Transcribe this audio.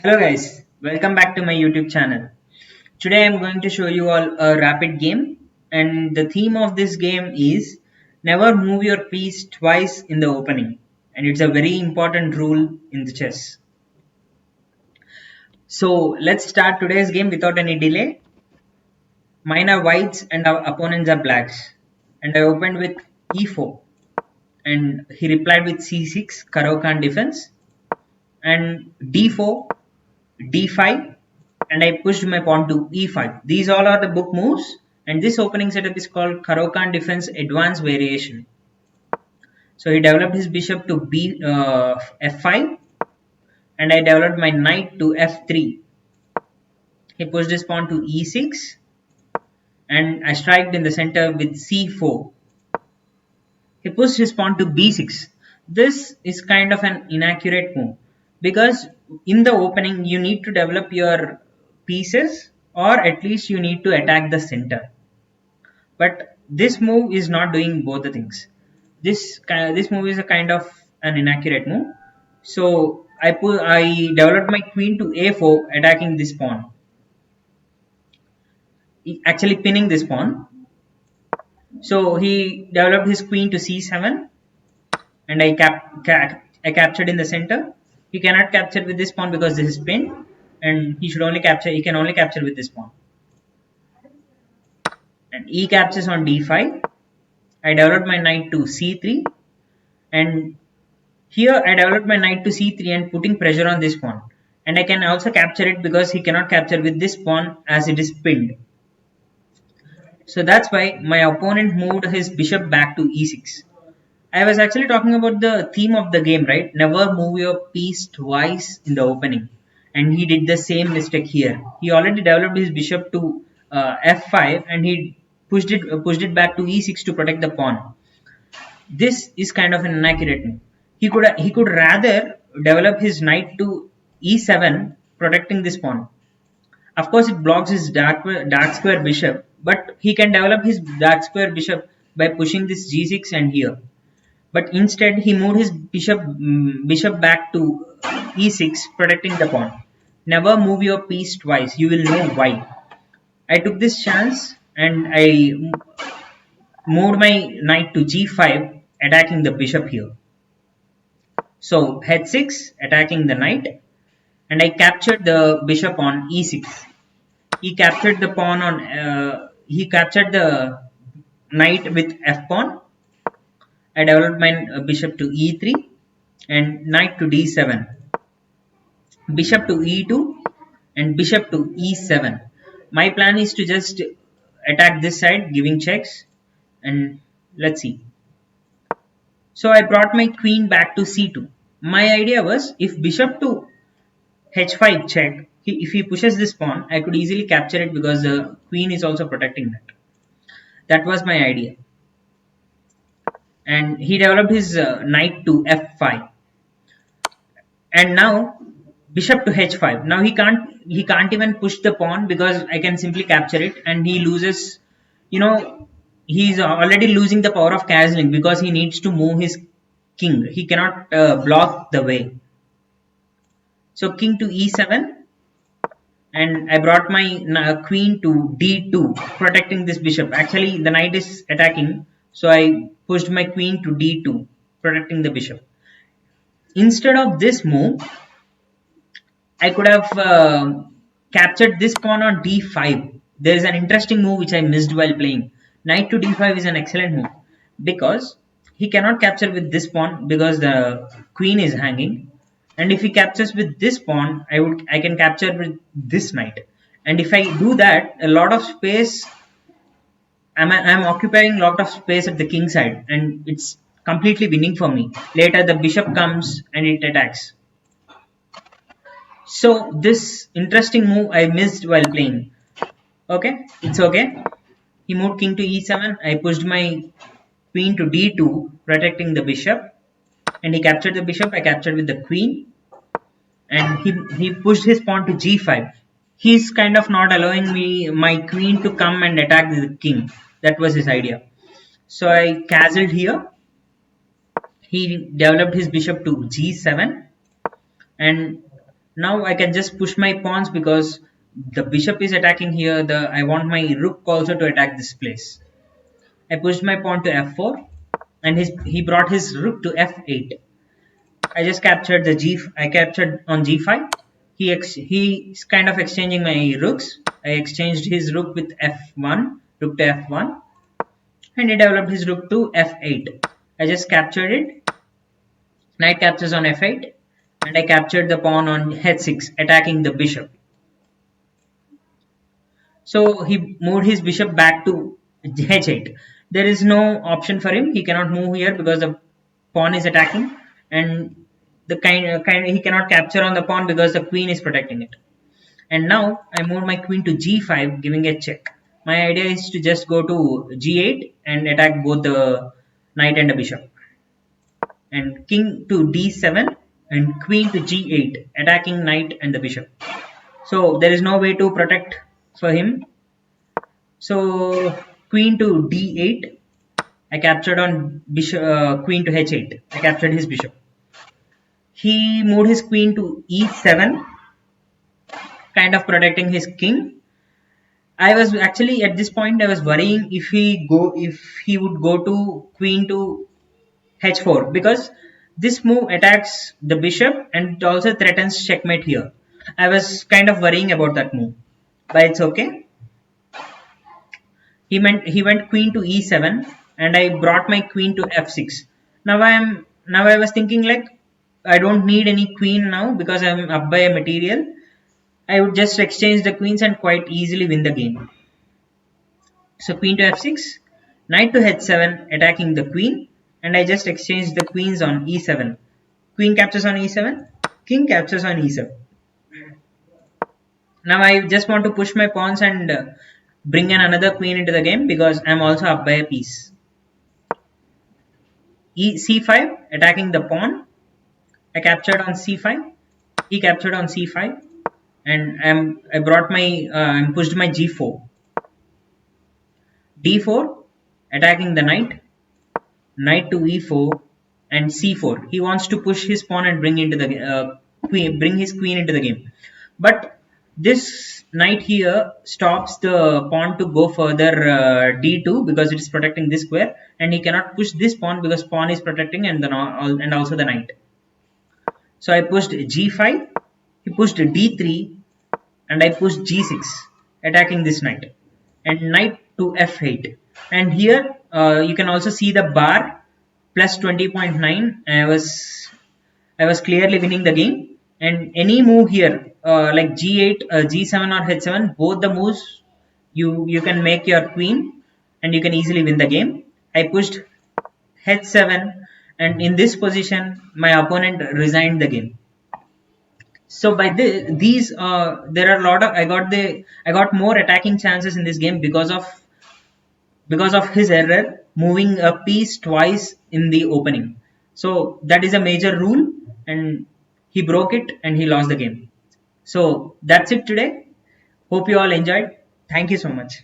Hello guys, welcome back to my YouTube channel. Today I am going to show you all a rapid game, and the theme of this game is never move your piece twice in the opening, and it's a very important rule in the chess. So let's start today's game without any delay. Mine are whites and our opponents are blacks, and I opened with e4 and he replied with c6 Caro-Kann defense, and d4 d5, and I pushed my pawn to e5. These all are the book moves, and this opening setup is called Caro-Kann defense advanced variation. So he developed his bishop to f5, and I developed my knight to f3. He pushed his pawn to e6, and I striked in the center with c4. He pushed his pawn to b6. This is kind of an inaccurate move because in the opening you need to develop your pieces, or at least you need to attack the center. But this move is not doing both the things. This move is a kind of an inaccurate move. So I developed my queen to a4, attacking this pawn, actually pinning this pawn. So he developed his queen to c7, and I captured in the center. He cannot capture with this pawn because this is pinned, and he can only capture with this pawn. And e captures on d5. I developed my knight to c3, and here I developed my knight to c3 and putting pressure on this pawn. And I can also capture it because he cannot capture with this pawn as it is pinned. So that's why my opponent moved his bishop back to e6. I was actually talking about the theme of the game, right? Never move your piece twice in the opening. And he did the same mistake here. He already developed his bishop to f5, and he pushed it back to e6 to protect the pawn. This is kind of an inaccurate move. He could rather develop his knight to e7, protecting this pawn. Of course, it blocks his dark square bishop, but he can develop his dark square bishop by pushing this g6 and here. But instead, he moved his bishop back to e6, protecting the pawn. Never move your piece twice. You will know why. I took this chance and I moved my knight to g5, attacking the bishop here. So h6, attacking the knight, and I captured the bishop on e6. He captured the pawn on. He captured the knight with f pawn. I developed my bishop to e3 and knight to d7, bishop to e2 and bishop to e7. My plan is to just attack this side, giving checks, and let's see. So I brought my queen back to c2. My idea was if bishop to h5 check, if he pushes this pawn, I could easily capture it because the queen is also protecting that. That was my idea. And he developed his knight to f5. And now bishop to h5. Now he can't even push the pawn because I can simply capture it, and he loses, you know, he's already losing the power of castling because he needs to move his king. He cannot block the way. So king to e7, and I brought my queen to d2, protecting this bishop. Actually, the knight is attacking, so I pushed my queen to d2, protecting the bishop. Instead of this move, I could have captured this pawn on d5. There is an interesting move which I missed while playing. Knight to d5 is an excellent move because he cannot capture with this pawn because the queen is hanging. And if he captures with this pawn, I can capture with this knight. And if I do that, a lot of space, I'm occupying a lot of space at the king side, and it's completely winning for me. Later the bishop comes and it attacks. So this interesting move I missed while playing. Okay, it's okay. He moved king to e7. I pushed my queen to d2, protecting the bishop, and he captured the bishop. I captured with the queen, and he pushed his pawn to g5. He's kind of not allowing me my queen to come and attack the king. That was his idea. So I castled here. He developed his bishop to g7, and Now I can just push my pawns because the bishop is attacking here. I want my rook also to attack this place. I pushed my pawn to f4 and he brought his rook to f8. I just captured the I captured on g5. He's kind of exchanging my rooks. I exchanged his rook with f1, rook to f1, and he developed his rook to f8. I just captured it. Knight captures on f8, and I captured the pawn on h6, attacking the bishop. So he moved his bishop back to h8. There is no option for him. He cannot move here because the pawn is attacking, and the kind he cannot capture on the pawn because the queen is protecting it. And now I moved my queen to g5, giving a check. My idea is to just go to g8 and attack both the knight and the bishop. And king to d7 and queen to g8, attacking knight and the bishop. So there is no way to protect for him. So queen to d8, I captured on bishop, queen to h8. I captured his bishop. He moved his queen to e7, kind of protecting his king. I was actually at this point I was worrying if he would go to queen to h4 because this move attacks the bishop and it also threatens checkmate here. I was kind of worrying about that move, but it's okay. He went queen to e7 and I brought my queen to f6. Now I was thinking like I don't need any queen now because I'm up by a material. I would just exchange the queens and quite easily win the game. So queen to f6, knight to h7 attacking the queen, and I just exchanged the queens on e7. Queen captures on e7, king captures on e7. Now I just want to push my pawns and bring in another queen into the game because I'm also up by a piece. C5 attacking the pawn. I captured on c5. He captured on c5, and I brought my pushed my g4. d4 attacking the knight. Knight to e4 and c4. He wants to push his pawn and bring bring his queen into the game. But this knight here stops the pawn to go further d2 because it is protecting this square, and he cannot push this pawn because pawn is protecting and also the knight. So I pushed g5, he pushed d3, and I pushed g6, attacking this knight, and knight to f8. And here you can also see the bar plus 20.9. I was clearly winning the game. And any move here like g8, g7 or h7, both the moves you can make your queen and you can easily win the game. I pushed h7, and in this position my opponent resigned the game. So by these there are a lot of I got more attacking chances in this game because of his error moving a piece twice in the opening. So that is a major rule, and he broke it and he lost the game. So that's it today. Hope you all enjoyed. Thank you so much.